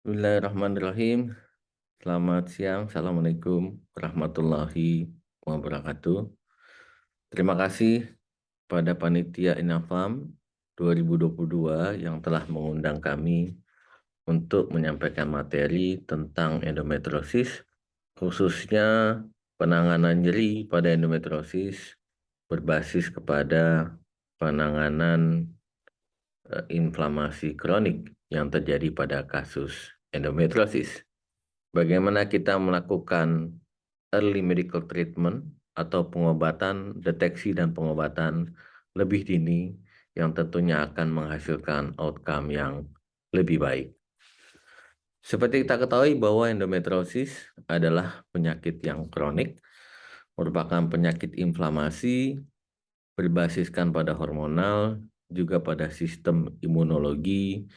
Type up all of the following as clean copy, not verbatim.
Bismillahirrahmanirrahim. Selamat siang. Assalamualaikum warahmatullahi wabarakatuh. Terima kasih pada panitia Inafam 2022 yang telah mengundang kami untuk menyampaikan materi tentang endometriosis, khususnya penanganan nyeri pada endometriosis berbasis kepada penanganan inflamasi kronik yang terjadi pada kasus endometriosis. Bagaimana kita melakukan early medical treatment atau pengobatan, deteksi dan pengobatan lebih dini yang tentunya akan menghasilkan outcome yang lebih baik. Seperti kita ketahui bahwa endometriosis adalah penyakit yang kronik, merupakan penyakit inflamasi berbasiskan pada hormonal, juga pada sistem imunologi,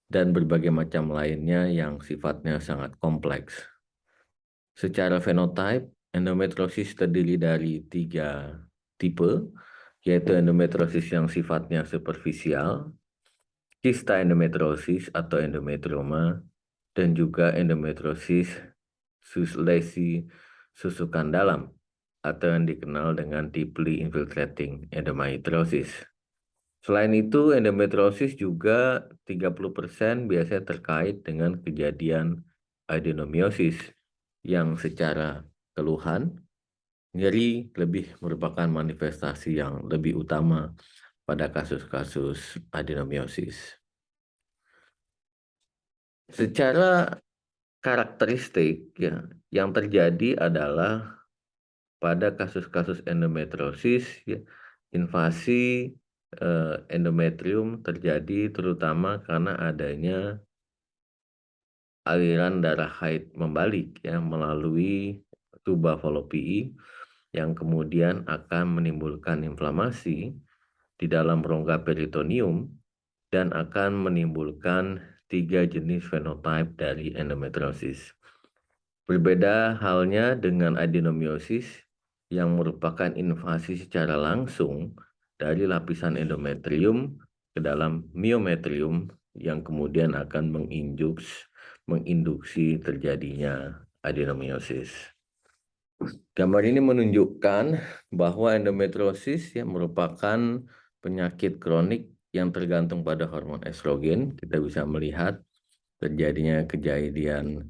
dan berbagai macam lainnya yang sifatnya sangat kompleks. Secara fenotype, endometriosis terdiri dari 3 tipe, yaitu endometriosis yang sifatnya superficial, kista endometriosis atau endometrioma, dan juga endometriosis lesi susukan dalam atau yang dikenal dengan deeply infiltrating endometriosis. Selain itu, endometriosis juga 30% biasanya terkait dengan kejadian adenomiosis yang secara keluhan, nyeri lebih merupakan manifestasi yang lebih utama pada kasus-kasus adenomiosis. Secara karakteristik ya, yang terjadi adalah pada kasus-kasus endometriosis ya, invasi endometrium terjadi terutama karena adanya aliran darah haid membalik ya melalui tuba fallopiae yang kemudian akan menimbulkan inflamasi di dalam rongga peritoneum dan akan menimbulkan 3 jenis fenotipe dari endometriosis. Berbeda halnya dengan adenomiosis yang merupakan invasi secara langsung dari lapisan endometrium ke dalam myometrium yang kemudian akan menginduksi terjadinya adenomiosis. Gambar ini menunjukkan bahwa endometriosis yang merupakan penyakit kronik yang tergantung pada hormon estrogen. Kita bisa melihat terjadinya kejadian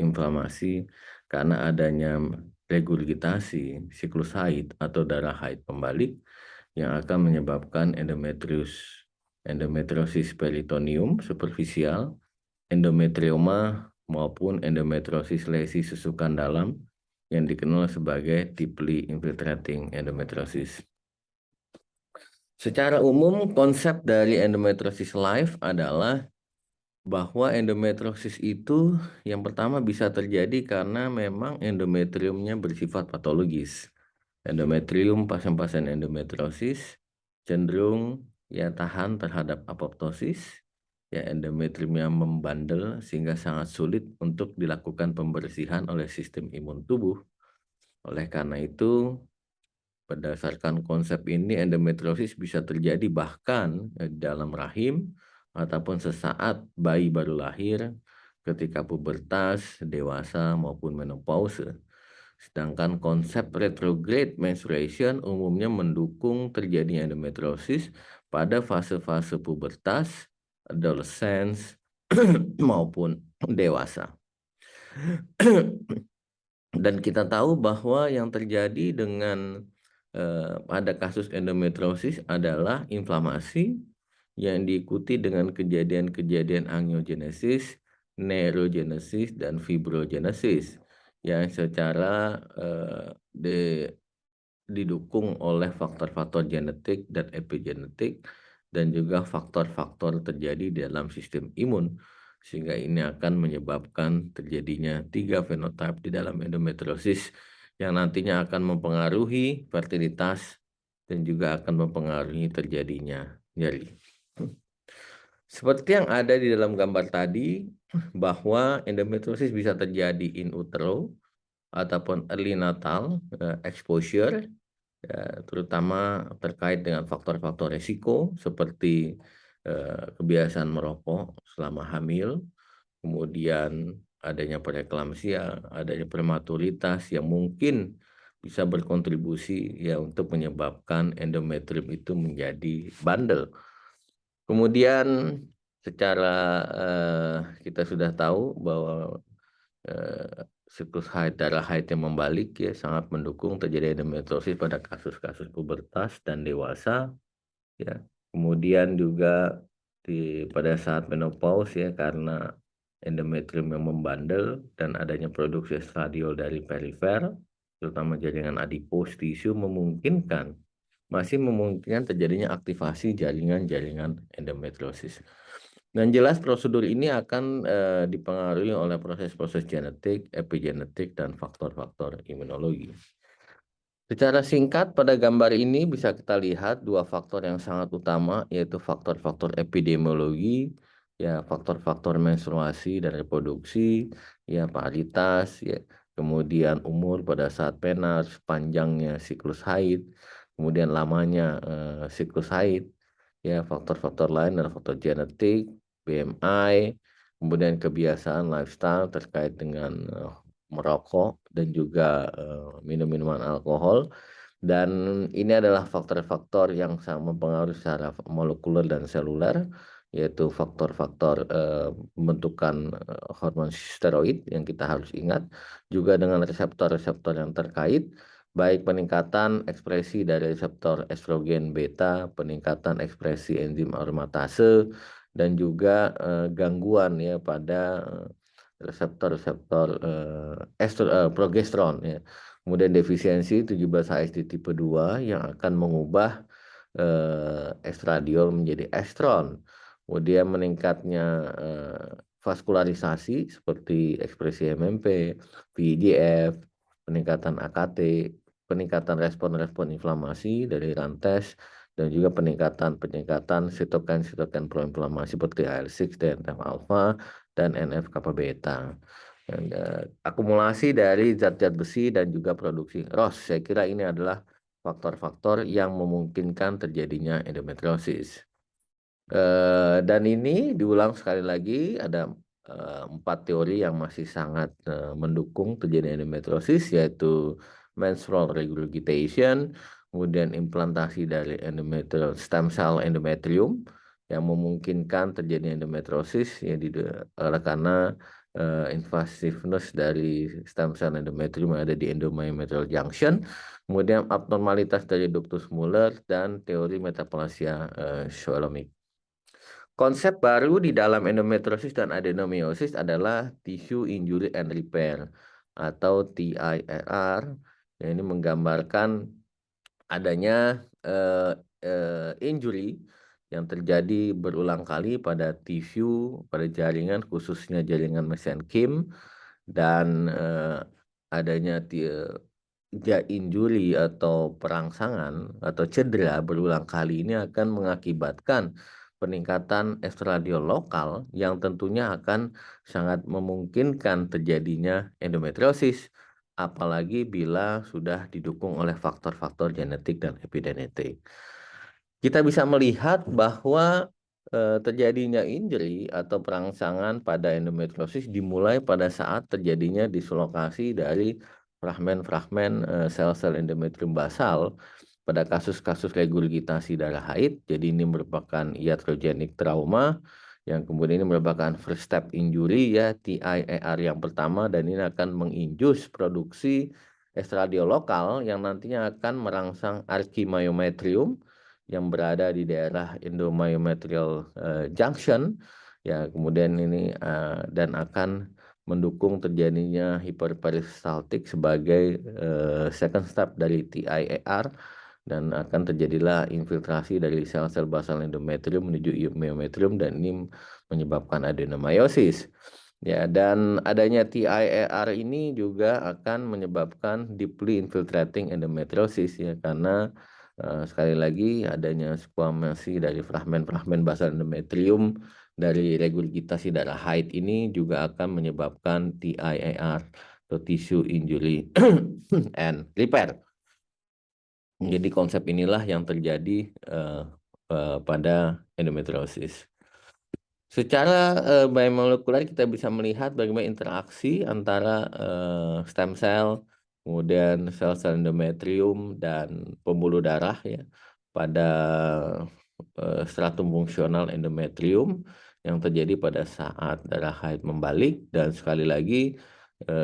inflamasi karena adanya regurgitasi siklus haid atau darah haid pembalik yang akan menyebabkan endometriosis peritoneum superficial, endometrioma maupun endometriosis lesi susukan dalam yang dikenal sebagai deeply infiltrating endometriosis. Secara umum, konsep dari endometriosis live adalah bahwa endometriosis itu yang pertama bisa terjadi karena memang endometriumnya bersifat patologis. Endometrium pasien-pasien endometriosis cenderung ya tahan terhadap apoptosis, ya endometriumnya membandel sehingga sangat sulit untuk dilakukan pembersihan oleh sistem imun tubuh. Oleh karena itu, berdasarkan konsep ini endometriosis bisa terjadi bahkan dalam rahim ataupun sesaat bayi baru lahir, ketika pubertas, dewasa maupun menopause. Sedangkan konsep retrograde menstruation umumnya mendukung terjadinya endometriosis pada fase-fase pubertas, adolescence maupun dewasa. Dan kita tahu bahwa yang terjadi dengan pada kasus endometriosis adalah inflamasi yang diikuti dengan kejadian-kejadian angiogenesis, neurogenesis, dan fibrogenesis yang secara didukung oleh faktor-faktor genetik dan epigenetik dan juga faktor-faktor terjadi di dalam sistem imun, sehingga ini akan menyebabkan terjadinya 3 fenotipe di dalam endometriosis yang nantinya akan mempengaruhi fertilitas dan juga akan mempengaruhi terjadinya nyeri. Seperti yang ada di dalam gambar tadi, bahwa endometriosis bisa terjadi in utero ataupun early natal exposure, terutama terkait dengan faktor-faktor resiko seperti kebiasaan merokok selama hamil, kemudian adanya preeklamsia, adanya prematuritas yang mungkin bisa berkontribusi ya untuk menyebabkan endometrium itu menjadi bandel. Kemudian secara kita sudah tahu bahwa siklus haid, darah haid yang membalik ya sangat mendukung terjadi endometriosis pada kasus-kasus pubertas dan dewasa ya. Kemudian juga pada saat menopause ya, karena endometrium yang membandel dan adanya produksi estradiol dari perifer, terutama jaringan adipos tisu, masih memungkinkan terjadinya aktivasi jaringan-jaringan endometriosis. Dan jelas prosedur ini akan dipengaruhi oleh proses-proses genetik, epigenetik, dan faktor-faktor imunologi. Secara singkat, pada gambar ini bisa kita lihat dua faktor yang sangat utama, yaitu faktor-faktor epidemiologi, ya faktor-faktor menstruasi dan reproduksi, ya paritas, ya kemudian umur pada saat menarche, panjangnya siklus haid, kemudian lamanya siklus haid, ya faktor-faktor lain dan faktor genetik, BMI, kemudian kebiasaan lifestyle terkait dengan merokok dan juga minum minuman alkohol, dan ini adalah faktor-faktor yang sangat mempengaruhi secara molekuler dan seluler, yaitu faktor-faktor pembentukan hormon steroid yang kita harus ingat, juga dengan reseptor-reseptor yang terkait, baik peningkatan ekspresi dari reseptor estrogen beta, peningkatan ekspresi enzim aromatase, dan juga gangguan ya pada reseptor-reseptor progesteron ya. Kemudian defisiensi 17-HSD tipe 2 yang akan mengubah estradiol menjadi estron. Kemudian meningkatnya vaskularisasi seperti ekspresi MMP, VEGF, peningkatan AKT, peningkatan respon-respon inflamasi dari rantes, dan juga peningkatan sitokin proinflamasi seperti IL-6, TNF alpha, dan NF-kappa beta. Dan, akumulasi dari zat-zat besi dan juga produksi ROS. Saya kira ini adalah faktor-faktor yang memungkinkan terjadinya endometriosis. Dan ini diulang sekali lagi, ada 4 teori yang masih sangat mendukung terjadinya endometriosis, yaitu menstrual regurgitation, kemudian implantasi dari stem cell endometrium yang memungkinkan terjadinya endometriosis ya karena invasiveness dari stem cell endometrium yang ada di endomyometrial junction, kemudian abnormalitas dari ductus Muller, dan teori metaplasia Sholomic. Konsep baru di dalam endometriosis dan adenomyosis adalah tissue injury and repair atau TIRR. Yang ini menggambarkan adanya injury yang terjadi berulang kali pada tisu, pada jaringan, khususnya jaringan mesenkim, dan adanya injury atau perangsangan atau cedera berulang kali ini akan mengakibatkan peningkatan estradiol lokal yang tentunya akan sangat memungkinkan terjadinya endometriosis, apalagi bila sudah didukung oleh faktor-faktor genetik dan epigenetik. Kita bisa melihat bahwa terjadinya injury atau perangsangan pada endometriosis dimulai pada saat terjadinya dislokasi dari fragmen-fragmen sel-sel endometrium basal pada kasus-kasus regurgitasi darah haid. Jadi ini merupakan iatrogenic trauma yang kemudian ini merupakan first step injury ya, TIAR yang pertama, dan ini akan menginjus produksi estradiol lokal yang nantinya akan merangsang archimyometrium yang berada di daerah endomyometrial junction ya, kemudian ini dan akan mendukung terjadinya hiperperistaltik sebagai second step dari TIAR, dan akan terjadilah infiltrasi dari sel-sel basal endometrium menuju myometrium, dan ini menyebabkan adenomyosis. Ya, dan adanya TIAR ini juga akan menyebabkan deeply infiltrating endometriosis ya, karena sekali lagi adanya squamosity dari fragmen-fragmen basal endometrium dari regurgitasi darah haid ini juga akan menyebabkan TIAR atau tissue injury and repair. Jadi konsep inilah yang terjadi pada endometriosis. Secara biomolekuler kita bisa melihat bagaimana interaksi antara stem cell, kemudian sel-sel endometrium dan pembuluh darah ya pada stratum fungsional endometrium yang terjadi pada saat darah haid membalik, dan sekali lagi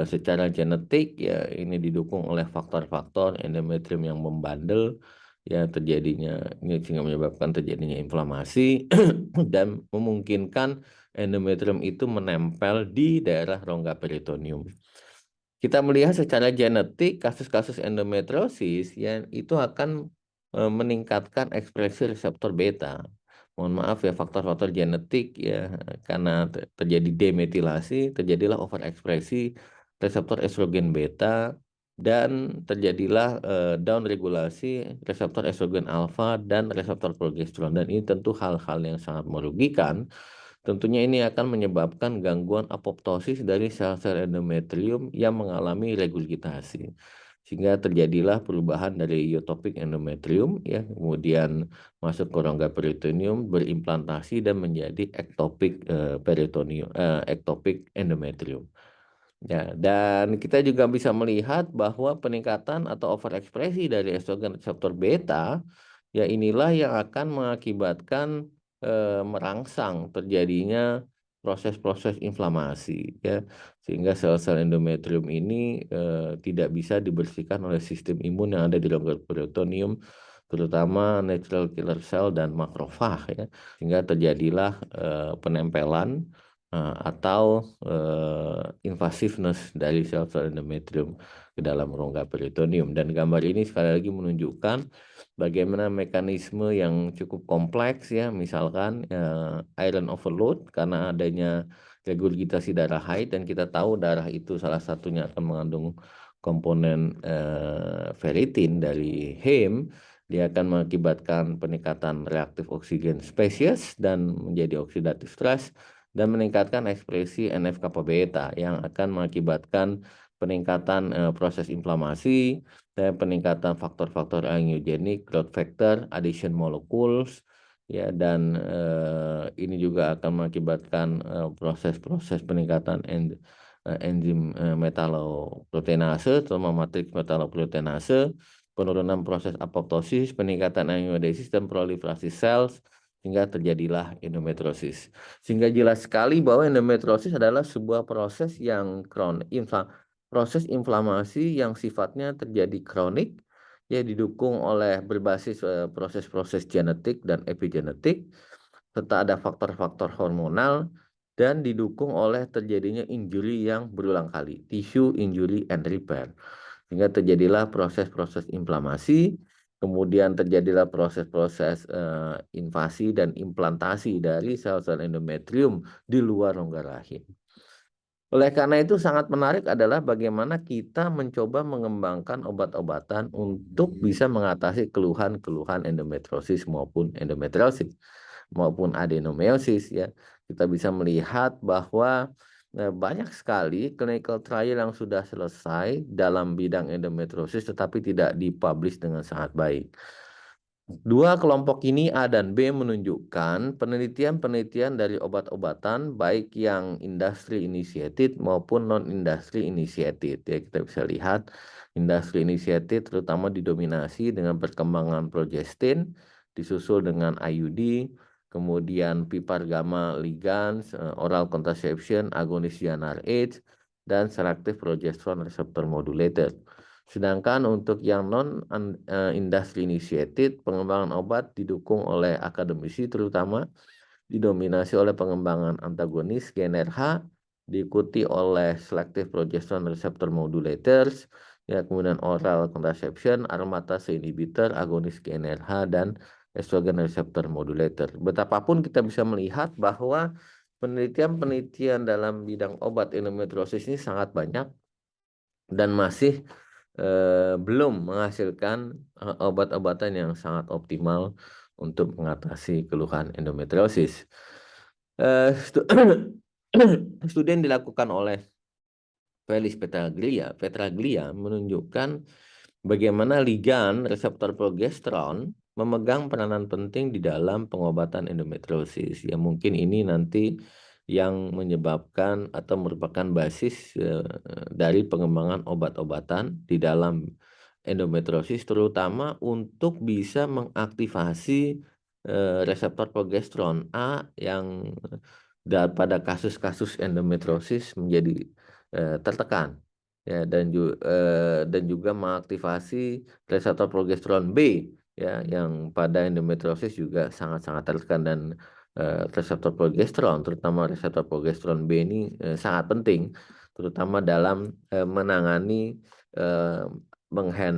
secara genetik ya ini didukung oleh faktor-faktor endometrium yang membandel ya terjadinya ini sehingga menyebabkan terjadinya inflamasi dan memungkinkan endometrium itu menempel di daerah rongga peritoneum. Kita melihat secara genetik kasus-kasus endometriosis yang itu akan meningkatkan ekspresi reseptor beta. Mohon maaf ya, faktor-faktor genetik ya, karena terjadi demetilasi, terjadilah overekspresi reseptor estrogen beta, dan terjadilah down regulasi reseptor estrogen alfa dan reseptor progesteron. Dan ini tentu hal-hal yang sangat merugikan. Tentunya ini akan menyebabkan gangguan apoptosis dari sel-sel endometrium yang mengalami regurgitasi. Sehingga terjadilah perubahan dari eutopik endometrium, ya, kemudian masuk ke rongga peritoneum, berimplantasi dan menjadi ektopik peritoneum, ektopik endometrium. Ya, dan kita juga bisa melihat bahwa peningkatan atau overekspresi dari estrogen reseptor beta, ya inilah yang akan mengakibatkan merangsang terjadinya proses-proses inflamasi, ya, sehingga sel-sel endometrium ini tidak bisa dibersihkan oleh sistem imun yang ada di rongga peritoneum, terutama natural killer cell dan makrofag, ya, sehingga terjadilah penempelan atau invasiveness dari sel-sel endometrium ke dalam rongga peritoneum. Dan gambar ini sekali lagi menunjukkan bagaimana mekanisme yang cukup kompleks ya, misalkan iron overload karena adanya regurgitasi darah haid, dan kita tahu darah itu salah satunya akan mengandung komponen ferritin dari heme. Dia akan mengakibatkan peningkatan reaktif oksigen spesies dan menjadi oksidatif stres dan meningkatkan ekspresi NF-kappa beta yang akan mengakibatkan peningkatan proses inflamasi dan peningkatan faktor-faktor angiogenik, growth factor, adhesion molecules, ya, dan ini juga akan mengakibatkan proses-proses peningkatan enzim metaloproteinase, terutama matriks metaloproteinase, penurunan proses apoptosis, peningkatan angiogenesis dan proliferasi sel, sehingga terjadilah endometriosis. Sehingga jelas sekali bahwa endometriosis adalah sebuah proses yang proses inflamasi yang sifatnya terjadi kronik, ya didukung oleh berbasis proses-proses genetik dan epigenetik, serta ada faktor-faktor hormonal, dan didukung oleh terjadinya injury yang berulang kali, tissue injury and repair. Sehingga terjadilah proses-proses inflamasi, kemudian terjadilah proses-proses invasi dan implantasi dari sel-sel endometrium di luar rongga rahim. Oleh karena itu sangat menarik adalah bagaimana kita mencoba mengembangkan obat-obatan untuk bisa mengatasi keluhan-keluhan endometriosis maupun endometriosis maupun adenomyosis, ya. Kita bisa melihat bahwa banyak sekali clinical trial yang sudah selesai dalam bidang endometriosis tetapi tidak dipublish dengan sangat baik. Dua kelompok ini A dan B menunjukkan penelitian-penelitian dari obat-obatan baik yang industry initiated maupun non-industry initiated. Ya, kita bisa lihat industry initiated terutama didominasi dengan perkembangan progestin, disusul dengan IUD, kemudian PPAR gamma ligands, oral contraception, agonis GnRH, dan selective progesterone receptor modulator. Sedangkan untuk yang non-industry initiated, pengembangan obat didukung oleh akademisi terutama, didominasi oleh pengembangan antagonis GnRH, diikuti oleh selective progesterone receptor modulators, ya, kemudian oral contraception, aromatase inhibitor, agonis GnRH, dan estrogen receptor modulator. Betapapun kita bisa melihat bahwa penelitian-penelitian dalam bidang obat endometriosis ini sangat banyak dan masih belum menghasilkan obat-obatan yang sangat optimal untuk mengatasi keluhan endometriosis. Studi yang dilakukan oleh Felix Petraglia menunjukkan bagaimana ligan reseptor progesteron memegang peranan penting di dalam pengobatan endometriosis. Ya mungkin ini nanti yang menyebabkan atau merupakan basis dari pengembangan obat-obatan di dalam endometriosis, terutama untuk bisa mengaktifasi reseptor progesteron A yang pada kasus-kasus endometriosis menjadi tertekan, ya, dan juga mengaktifasi reseptor progesteron B, ya, yang pada endometriosis juga sangat-sangat tertekan. Dan reseptor progesteron, terutama reseptor progesteron B ini sangat penting, terutama dalam menangani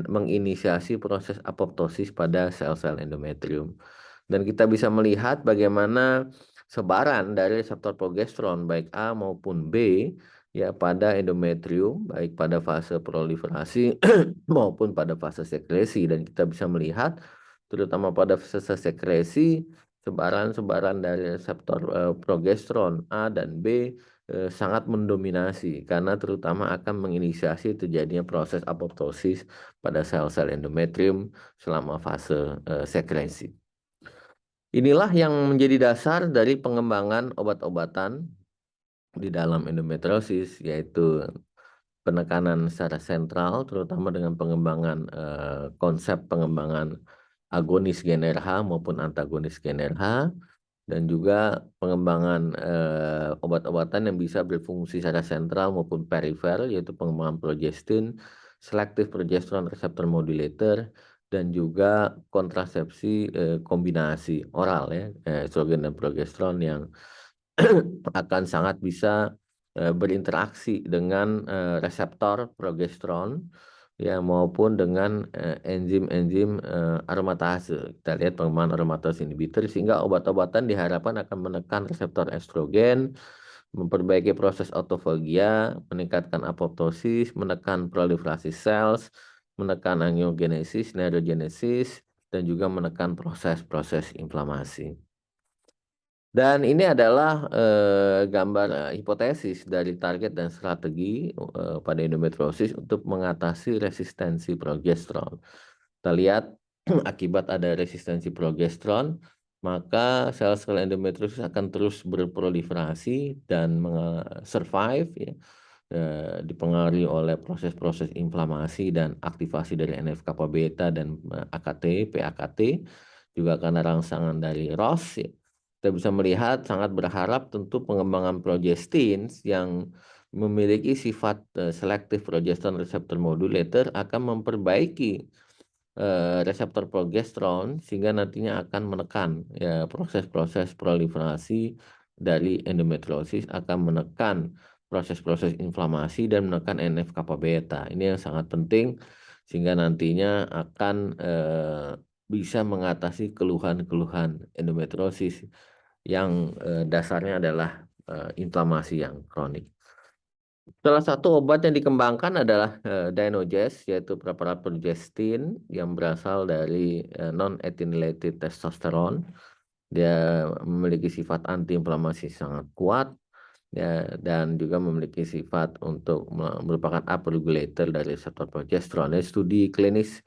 menginisiasi proses apoptosis pada sel-sel endometrium. Dan kita bisa melihat bagaimana sebaran dari reseptor progesteron baik A maupun B, ya, pada endometrium, baik pada fase proliferasi maupun pada fase sekresi. Dan kita bisa melihat terutama pada fase sekresi, sebaran-sebaran dari reseptor progesteron A dan B sangat mendominasi, karena terutama akan menginisiasi terjadinya proses apoptosis pada sel-sel endometrium selama fase sekresi. Inilah yang menjadi dasar dari pengembangan obat-obatan di dalam endometriosis, yaitu penekanan secara sentral, terutama dengan pengembangan konsep pengembangan agonis GnRH maupun antagonis GnRH, dan juga pengembangan obat-obatan yang bisa berfungsi secara sentral maupun perifer, yaitu pengembangan progestin, selective progesterone receptor modulator, dan juga kontrasepsi kombinasi oral, ya, estrogen dan progesteron yang akan sangat bisa berinteraksi dengan reseptor progesteron, ya, maupun dengan enzim-enzim aromatase. Kita lihat pengembangan aromatase inhibitor, sehingga obat-obatan diharapkan akan menekan reseptor estrogen, memperbaiki proses autofagia, meningkatkan apoptosis, menekan proliferasi sel, menekan angiogenesis, neurogenesis, dan juga menekan proses-proses inflamasi. Dan ini adalah gambar hipotesis dari target dan strategi pada endometriosis untuk mengatasi resistensi progesteron. Kita lihat akibat ada resistensi progesteron, maka sel-sel endometriosis akan terus berproliferasi dan survive, ya, dipengaruhi oleh proses-proses inflamasi dan aktivasi dari NF-kappa beta dan AKT, PAKT, juga karena rangsangan dari ROS, ya. Kita bisa melihat sangat berharap tentu pengembangan progestin yang memiliki sifat selective progesterone receptor modulator akan memperbaiki reseptor progesteron, sehingga nantinya akan menekan, ya, proses-proses proliferasi dari endometriosis, akan menekan proses-proses inflamasi dan menekan NF-kappa beta. Ini yang sangat penting, sehingga nantinya akan bisa mengatasi keluhan-keluhan endometriosis yang dasarnya adalah inflamasi yang kronik. Salah satu obat yang dikembangkan adalah Dynogest, yaitu preparat progestin yang berasal dari non-ethynylated testosterone. Dia memiliki sifat antiinflamasi sangat kuat, ya, dan juga memiliki sifat untuk merupakan upregulator dari reseptor progesteron. Studi klinis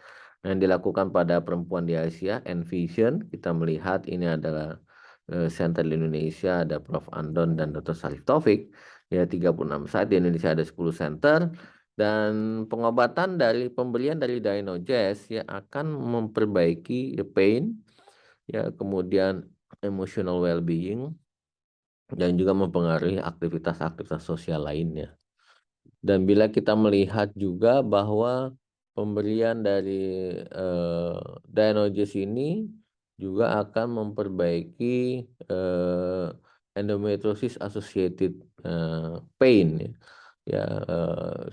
yang dilakukan pada perempuan di Asia, Envision, kita melihat ini adalah center di Indonesia, ada Prof. Andon dan Dr. Sarif Taufik, ya, 36 site di Indonesia, ada 10 center. Dan pengobatan dari pemberian dari Dynogest, ya, akan memperbaiki pain, ya, kemudian emotional well-being, dan juga mempengaruhi aktivitas-aktivitas sosial lainnya. Dan bila kita melihat juga bahwa pemberian dari Dynogest ini juga akan memperbaiki endometriosis associated pain, ya,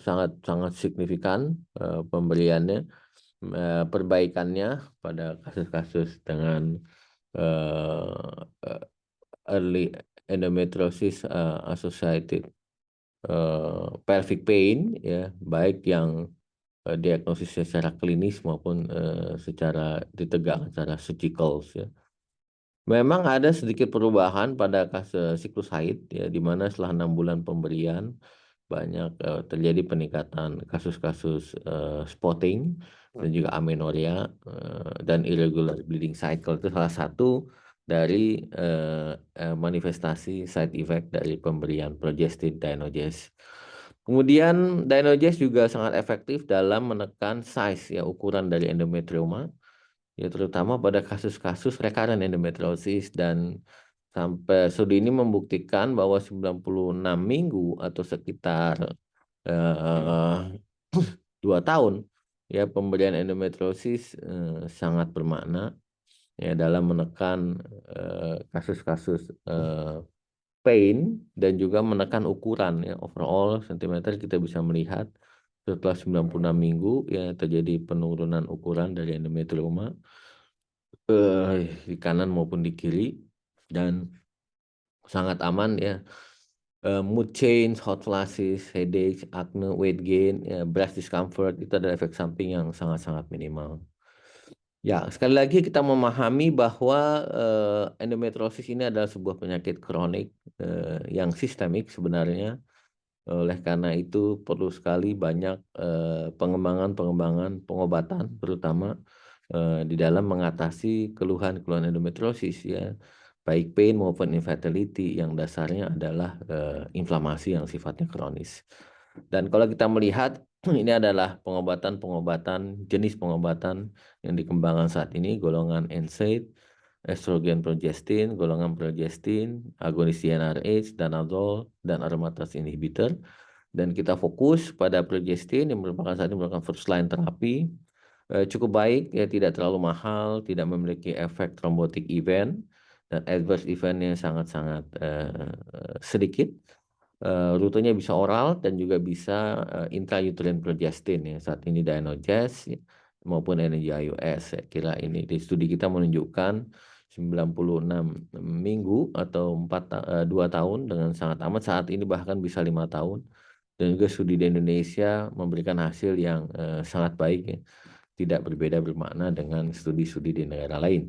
sangat-sangat signifikan pemberiannya, perbaikannya pada kasus-kasus dengan early endometriosis associated pelvic pain, ya, baik yang diagnosis secara klinis maupun secara ditegakkan secara surgical, ya. Memang ada sedikit perubahan pada siklus haid, ya, di mana setelah 6 bulan pemberian banyak terjadi peningkatan kasus-kasus spotting dan juga amenorrhea dan irregular bleeding cycle itu salah satu dari manifestasi side effect dari pemberian progestin Dynogest. Kemudian Dynogest juga sangat efektif dalam menekan size ya ukuran dari endometrioma ya terutama pada kasus-kasus recurrent endometriosis dan sampai studi ini membuktikan bahwa 96 minggu atau sekitar 2 tahun ya pemberian endometriosis sangat bermakna ya dalam menekan kasus-kasus pain dan juga menekan ukuran ya overall sentimeter kita bisa melihat setelah 96 minggu ya terjadi penurunan ukuran dari endometrioma di kanan maupun di kiri dan sangat aman ya. Mood change, hot flashes, headache, acne, weight gain, ya, breast discomfort itu adalah efek samping yang sangat-sangat minimal. Ya, sekali lagi kita memahami bahwa endometriosis ini adalah sebuah penyakit kronik yang sistemik sebenarnya. Oleh karena itu perlu sekali banyak pengembangan pengobatan terutama di dalam mengatasi keluhan-keluhan endometriosis ya, baik pain maupun infertility yang dasarnya adalah inflamasi yang sifatnya kronis. Dan kalau kita melihat ini adalah pengobatan jenis pengobatan yang dikembangkan saat ini golongan NSAID, estrogen progestin, golongan progestin, agonis GnRH, danazol, dan aromatase inhibitor. Dan kita fokus pada progestin yang merupakan saat ini merupakan first line terapi. Cukup baik, ya tidak terlalu mahal, tidak memiliki efek thrombotic event, dan adverse eventnya sangat-sangat sedikit. Rutenya bisa oral dan juga bisa intrauterine progestin ya saat ini Dynogest ya, maupun NGIUS. Saya kira ini di studi kita menunjukkan 96 minggu atau 2 tahun dengan sangat amat, saat ini bahkan bisa 5 tahun, dan juga studi di Indonesia memberikan hasil yang sangat baik ya. Tidak berbeda bermakna dengan studi-studi di negara lain.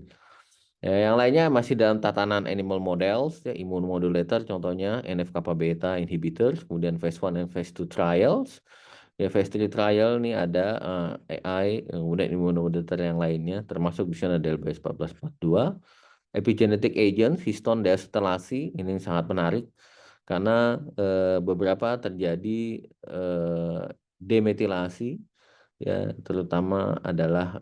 Yang lainnya masih dalam tatanan animal models, ya, immunomodulator contohnya NF-kappa beta inhibitors, kemudian phase 1 dan phase 2 trials. Ya, phase 3 trial ini ada AI, kemudian immunomodulator yang lainnya, termasuk di sana DLBS 1442. Epigenetic agent, histone deacetylase, ini sangat menarik karena beberapa terjadi demetilasi ya terutama adalah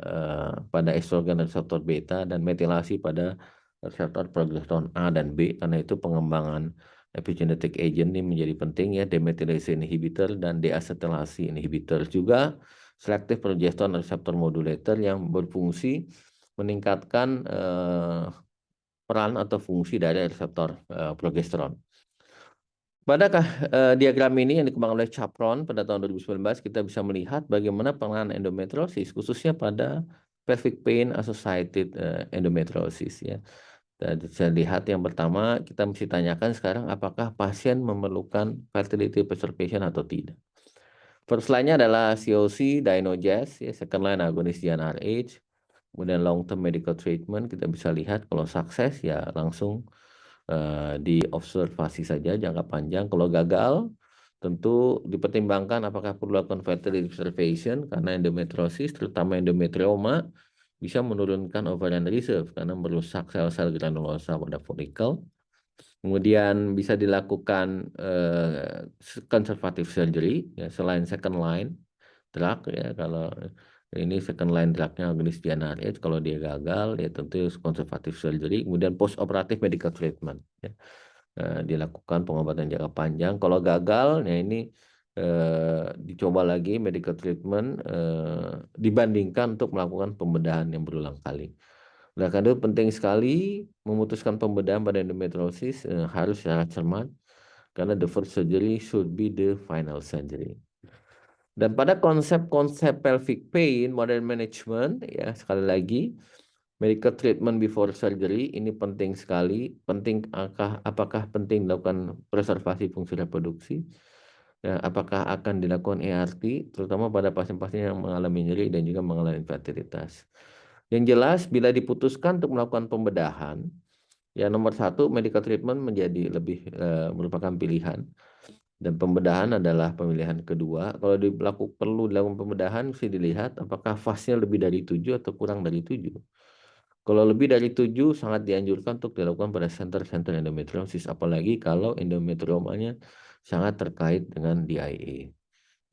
pada estrogen reseptor beta dan metilasi pada reseptor progesteron A dan B. Karena itu pengembangan epigenetic agent ini menjadi penting ya, demethylase inhibitor dan deacetylase inhibitor, juga selective progesterone receptor modulator yang berfungsi meningkatkan peran atau fungsi dari reseptor progesteron. Pada diagram ini yang dikembangkan oleh Capron pada tahun 2019, kita bisa melihat bagaimana penanganan endometriosis, khususnya pada pelvic pain associated endometriosis ya. Dan bisa lihat yang pertama, kita mesti tanyakan sekarang apakah pasien memerlukan fertility preservation atau tidak. First line-nya adalah COC, Dynogest, ya, second line agonis GnRH, kemudian long term medical treatment. Kita bisa lihat kalau sukses ya langsung diobservasi saja jangka panjang. Kalau gagal, tentu dipertimbangkan apakah perlu lakukan fertility preservation karena endometriosis, terutama endometrioma, bisa menurunkan ovarian reserve karena merusak sel-sel granulosa pada folikel. Kemudian bisa dilakukan conservative surgery ya, selain second line drug ya. Kalau ini second line drugnya agonis GnRH, kalau dia gagal ya tentu conservative surgery, kemudian post operative medical treatment ya. Dilakukan pengobatan jangka panjang. Kalau gagal ya ini dicoba lagi medical treatment dibandingkan untuk melakukan pembedahan yang berulang kali. Oleh karena itu penting sekali memutuskan pembedahan pada endometriosis harus secara cermat karena the first surgery should be the final surgery. Dan pada konsep-konsep pelvic pain model management ya, sekali lagi medical treatment before surgery ini penting sekali. Penting apakah penting dilakukan preservasi fungsi reproduksi? Ya, apakah akan dilakukan ERT terutama pada pasien-pasien yang mengalami nyeri dan juga mengalami infertilitas. Yang jelas bila diputuskan untuk melakukan pembedahan, ya nomor 1 medical treatment menjadi lebih merupakan pilihan. Dan pembedahan adalah pemilihan kedua. Kalau perlu dilakukan pembedahan, mesti dilihat apakah fasnya lebih dari 7 atau kurang dari 7. Kalau lebih dari 7, sangat dianjurkan untuk dilakukan pada center-center endometriosis, apalagi kalau endometriomanya sangat terkait dengan DIA.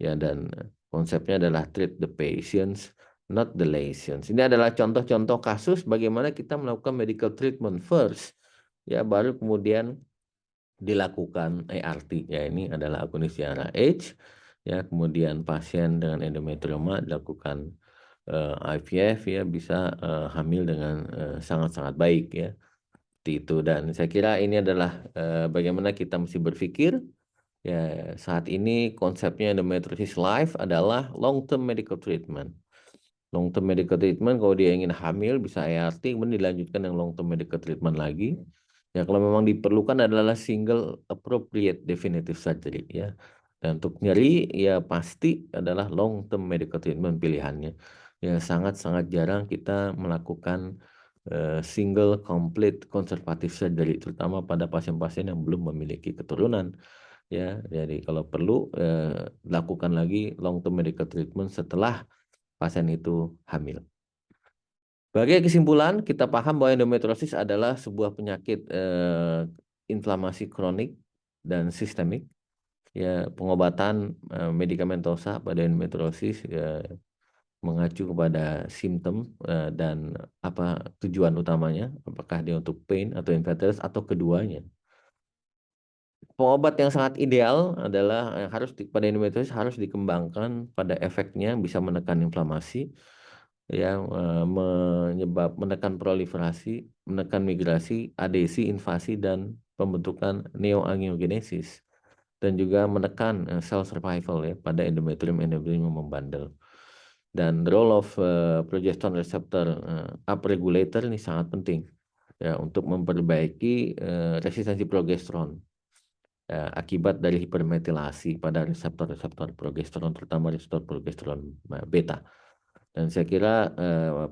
Ya, dan konsepnya adalah treat the patients, not the lesions. Ini adalah contoh-contoh kasus bagaimana kita melakukan medical treatment first, ya, baru kemudian dilakukan ART. Ya, ini adalah agonis CRH. Ya, kemudian pasien dengan endometrioma dilakukan IVF, ya, bisa hamil dengan sangat-sangat baik, ya. Seperti itu. Dan saya kira ini adalah bagaimana kita mesti berpikir. Ya, saat ini konsepnya endometriosis life adalah long term medical treatment. Long term medical treatment, kalau dia ingin hamil bisa ART, kemudian dilanjutkan dengan long term medical treatment lagi. Ya, kalau memang diperlukan adalah single appropriate definitive surgery, ya. Dan untuk nyeri, ya pasti adalah long term medical treatment pilihannya. Ya, sangat-sangat jarang kita melakukan single complete conservative surgery, terutama pada pasien-pasien yang belum memiliki keturunan. Ya, jadi kalau perlu lakukan lagi long term medical treatment setelah pasien itu hamil. Sebagai kesimpulan, kita paham bahwa endometriosis adalah sebuah penyakit inflamasi kronik dan sistemik. Ya, pengobatan medikamentosa pada endometriosis mengacu kepada simptom dan apa tujuan utamanya, apakah dia untuk pain atau infertilitas atau keduanya. Pengobat yang sangat ideal adalah pada endometriosis harus dikembangkan pada efeknya bisa menekan inflamasi, yang menekan proliferasi, menekan migrasi, adesi, invasi, dan pembentukan neoangiogenesis, dan juga menekan cell survival, ya, pada endometrium membandel. Dan role of progesterone receptor upregulator ini sangat penting, ya, untuk memperbaiki resistensi progesteron. Akibat dari hipermetilasi pada reseptor-reseptor progesteron, terutama reseptor progesteron beta. Dan saya kira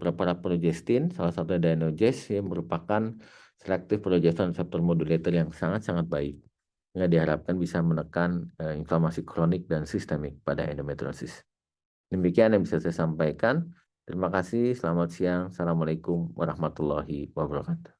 preparat progestin, salah satu Dynogest, yang merupakan selective progesterone receptor modulator yang sangat-sangat baik. Yang diharapkan bisa menekan inflamasi kronik dan sistemik pada endometriosis. Demikian yang bisa saya sampaikan. Terima kasih, selamat siang. Assalamualaikum warahmatullahi wabarakatuh.